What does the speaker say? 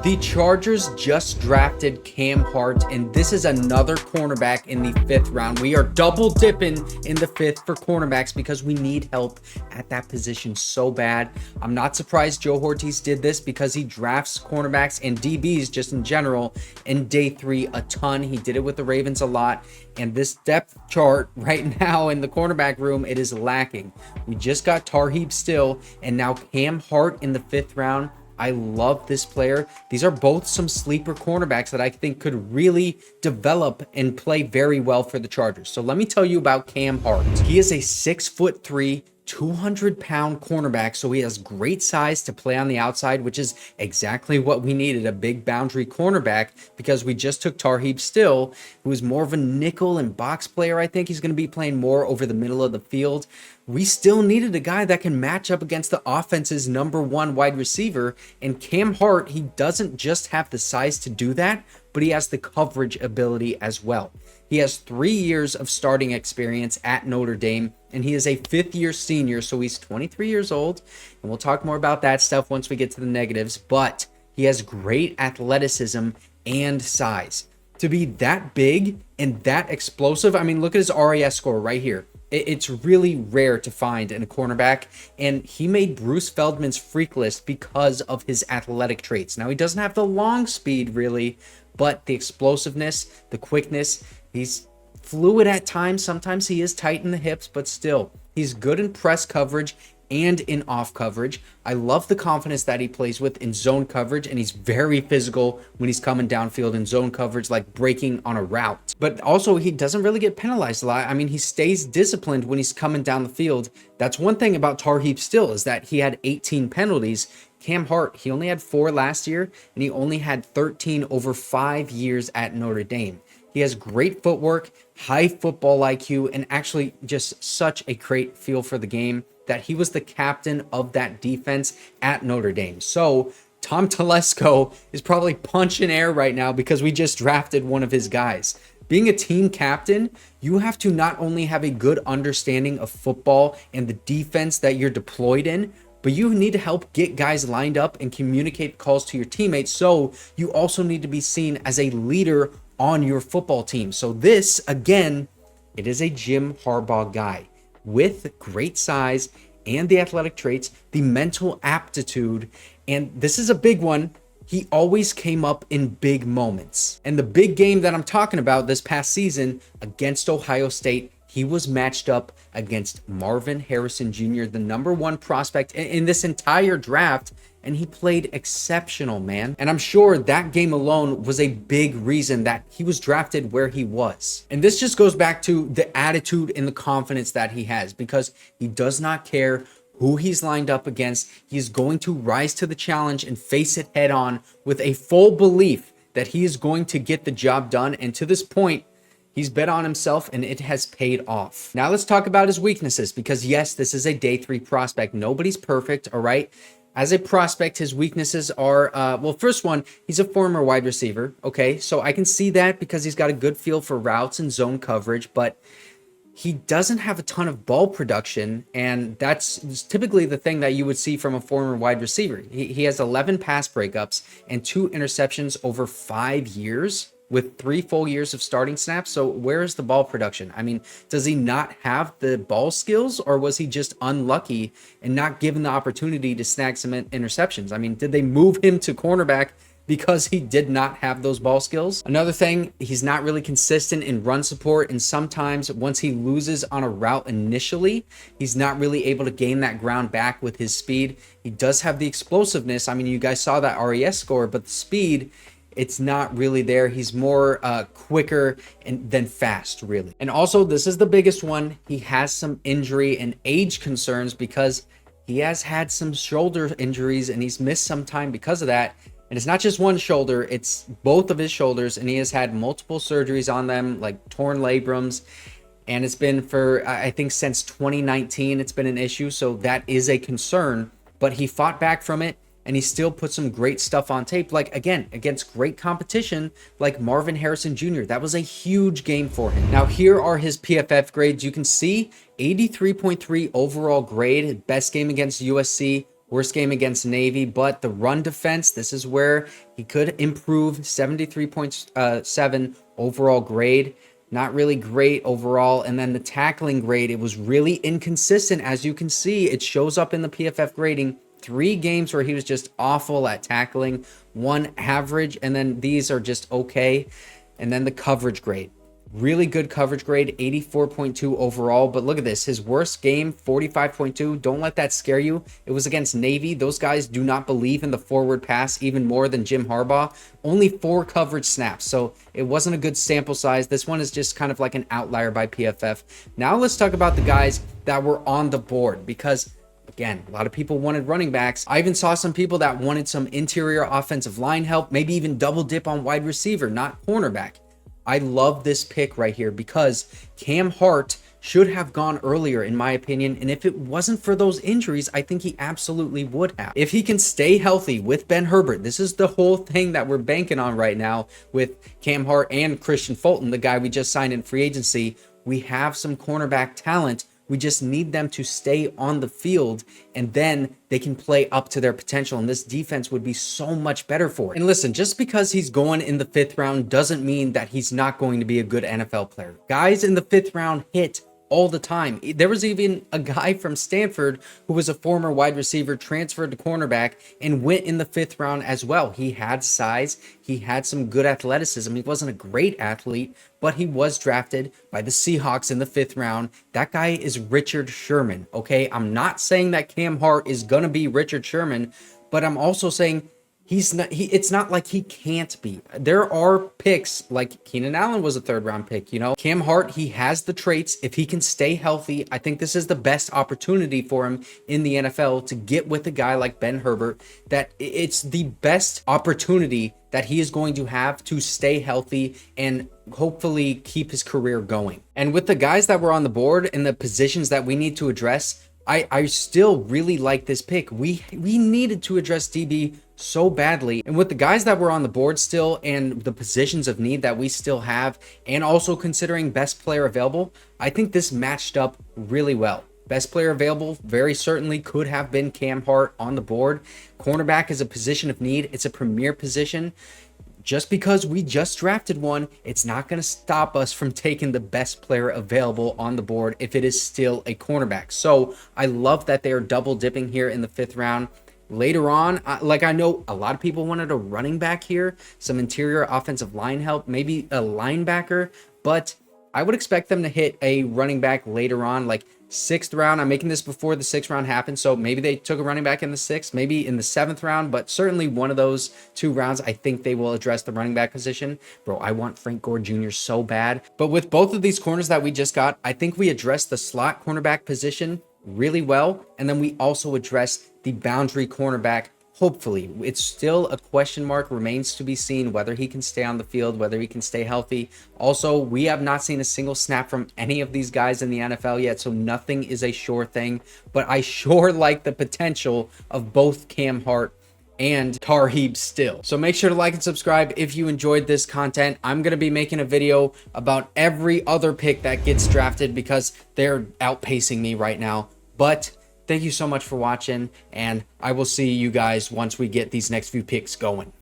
The Chargers just drafted Cam Hart, and this is another cornerback in the 5th round. We are double dipping in the 5th for cornerbacks because we need help at that position so bad. I'm not surprised Joe Hortiz did this because he drafts cornerbacks and DBs just in general in day 3 a ton. He did it with the Ravens a lot, and this depth chart right now in the cornerback room, it is lacking. We just got Tarheeb Still, and now Cam Hart in the 5th round. I love this player. These are both some sleeper cornerbacks that I think could really develop and play very well for the Chargers. So let me tell you about Cam Hart. He is a 6'3", 200-pound cornerback, so he has great size to play on the outside, which is exactly what we needed, a big boundary cornerback, because we just took Tarheeb Still, who is more of a nickel and box player. I think he's going to be playing more over the middle of the field. We still needed a guy that can match up against the offense's #1 wide receiver, and Cam Hart, he doesn't just have the size to do that, but he has the coverage ability as well. He has 3 years of starting experience at Notre Dame, and he is a 5th-year senior, so he's 23 years old, and we'll talk more about that stuff once we get to the negatives, but he has great athleticism and size. To be that big and that explosive, I mean, look at his RAS score right here. It's really rare to find in a cornerback, and he made Bruce Feldman's freak list because of his athletic traits. Now, he doesn't have the long speed, really, but the explosiveness, the quickness, he's fluid at times. Sometimes he is tight in the hips, but still, he's good in press coverage and in off coverage. I love the confidence that he plays with in zone coverage, and he's very physical when he's coming downfield in zone coverage, like breaking on a route. But also, he doesn't really get penalized a lot. I mean, he stays disciplined when he's coming down the field. That's one thing about Tarheeb Still, is that he had 18 penalties. Cam Hart, he only had 4 last year, and he only had 13 over 5 years at Notre Dame. He has great footwork, high football IQ, and actually just such a great feel for the game that he was the captain of that defense at Notre Dame. So Tom Telesco is probably punching air right now because we just drafted one of his guys. Being a team captain, you have to not only have a good understanding of football and the defense that you're deployed in, but you need to help get guys lined up and communicate calls to your teammates. So you also need to be seen as a leader on your football team. So this, again, it is a Jim Harbaugh guy with great size and the athletic traits, the mental aptitude, and this is a big one. He always came up in big moments. And the big game that I'm talking about this past season against Ohio State, he was matched up against Marvin Harrison Jr., the #1 prospect in this entire draft, and he played exceptional, man. And I'm sure that game alone was a big reason that he was drafted where he was. And this just goes back to the attitude and the confidence that he has, because he does not care who he's lined up against. He's going to rise to the challenge and face it head on with a full belief that he is going to get the job done. And to this point, he's bet on himself, and it has paid off. Now let's talk about his weaknesses, because yes, this is a day 3 prospect. Nobody's perfect, all right? As a prospect, his weaknesses are, well, first one, he's a former wide receiver, okay? So I can see that because he's got a good feel for routes and zone coverage, but he doesn't have a ton of ball production, and that's typically the thing that you would see from a former wide receiver. He has 11 pass breakups and 2 interceptions over 5 years, with 3 full years of starting snaps. So where is the ball production? I mean, does he not have the ball skills, or was he just unlucky and not given the opportunity to snag some interceptions? I mean, did they move him to cornerback because he did not have those ball skills? Another thing, he's not really consistent in run support, and sometimes once he loses on a route initially, he's not really able to gain that ground back with his speed. He does have the explosiveness. I mean, you guys saw that RAS score, but the speed, it's not really there. He's more quicker than fast, really. And also, this is the biggest one. He has some injury and age concerns because he has had some shoulder injuries, and he's missed some time because of that. And it's not just one shoulder, it's both of his shoulders, and he has had multiple surgeries on them, like torn labrums. And it's been for, I think, since 2019, it's been an issue. So that is a concern, but he fought back from it, and he still put some great stuff on tape, like, again, against great competition like Marvin Harrison Jr. That was a huge game for him. Now, here are his PFF grades. You can see 83.3 overall grade, best game against USC, worst game against Navy, but the run defense, this is where he could improve. 73.7 overall grade. Not really great overall. And then the tackling grade, it was really inconsistent. As you can see, it shows up in the PFF grading. 3 games where he was just awful at tackling, 1 average, and then these are just okay. And then the coverage grade. Really good coverage grade, 84.2 overall. But look at this, his worst game, 45.2. Don't let that scare you. It was against Navy. Those guys do not believe in the forward pass even more than Jim Harbaugh. Only 4 coverage snaps, so it wasn't a good sample size. This one is just kind of like an outlier by PFF. Now let's talk about the guys that were on the board, because again, a lot of people wanted running backs. I even saw some people that wanted some interior offensive line help, maybe even double dip on wide receiver, not cornerback. I love this pick right here because Cam Hart should have gone earlier, in my opinion. And if it wasn't for those injuries, I think he absolutely would have. If he can stay healthy with Ben Herbert, this is the whole thing that we're banking on right now with Cam Hart and Christian Fulton, the guy we just signed in free agency. We have some cornerback talent. We just need them to stay on the field, and then they can play up to their potential, and this defense would be so much better for it. And listen, just because he's going in the 5th round doesn't mean that he's not going to be a good NFL player. Guys in the 5th round hit all the time. There was even a guy from Stanford who was a former wide receiver, transferred to cornerback, and went in the 5th round as well. He had size, he had some good athleticism. He wasn't a great athlete, but he was drafted by the Seahawks in the 5th round. That guy is Richard Sherman, okay? I'm not saying that Cam Hart is gonna be Richard Sherman, but I'm also saying it's not like he can't be. There are picks, like Keenan Allen was a 3rd round pick, you know. Cam Hart, he has the traits. If he can stay healthy, I think this is the best opportunity for him in the NFL to get with a guy like Ben Herbert. That it's the best opportunity that he is going to have to stay healthy and hopefully keep his career going. And with the guys that were on the board and the positions that we need to address, I still really like this pick. We needed to address DB so badly. And with the guys that were on the board still and the positions of need that we still have, and also considering best player available, I think this matched up really well. Best player available very certainly could have been Cam Hart on the board. Cornerback is a position of need. It's a premier position. Just because we just drafted one, it's not going to stop us from taking the best player available on the board if it is still a cornerback. So I love that they are double dipping here in the 5th round. Later on, like I know a lot of people wanted a running back here, some interior offensive line help, maybe a linebacker, but I would expect them to hit a running back later on, like 6th round. I'm making this before the 6th round happened, so maybe they took a running back in the 6th, maybe in the 7th round, but certainly one of those 2 rounds, I think they will address the running back position. Bro, I want Frank Gore Jr. so bad. But with both of these corners that we just got, I think we addressed the slot cornerback position really well, and then we also addressed the boundary cornerback. Hopefully, it's still a question mark, remains to be seen whether he can stay on the field, whether he can stay healthy. Also, we have not seen a single snap from any of these guys in the NFL yet, so nothing is a sure thing. But I sure like the potential of both Cam Hart and Tarheeb Still. So make sure to like and subscribe if you enjoyed this content. I'm going to be making a video about every other pick that gets drafted because they're outpacing me right now. But thank you so much for watching, and I will see you guys once we get these next few picks going.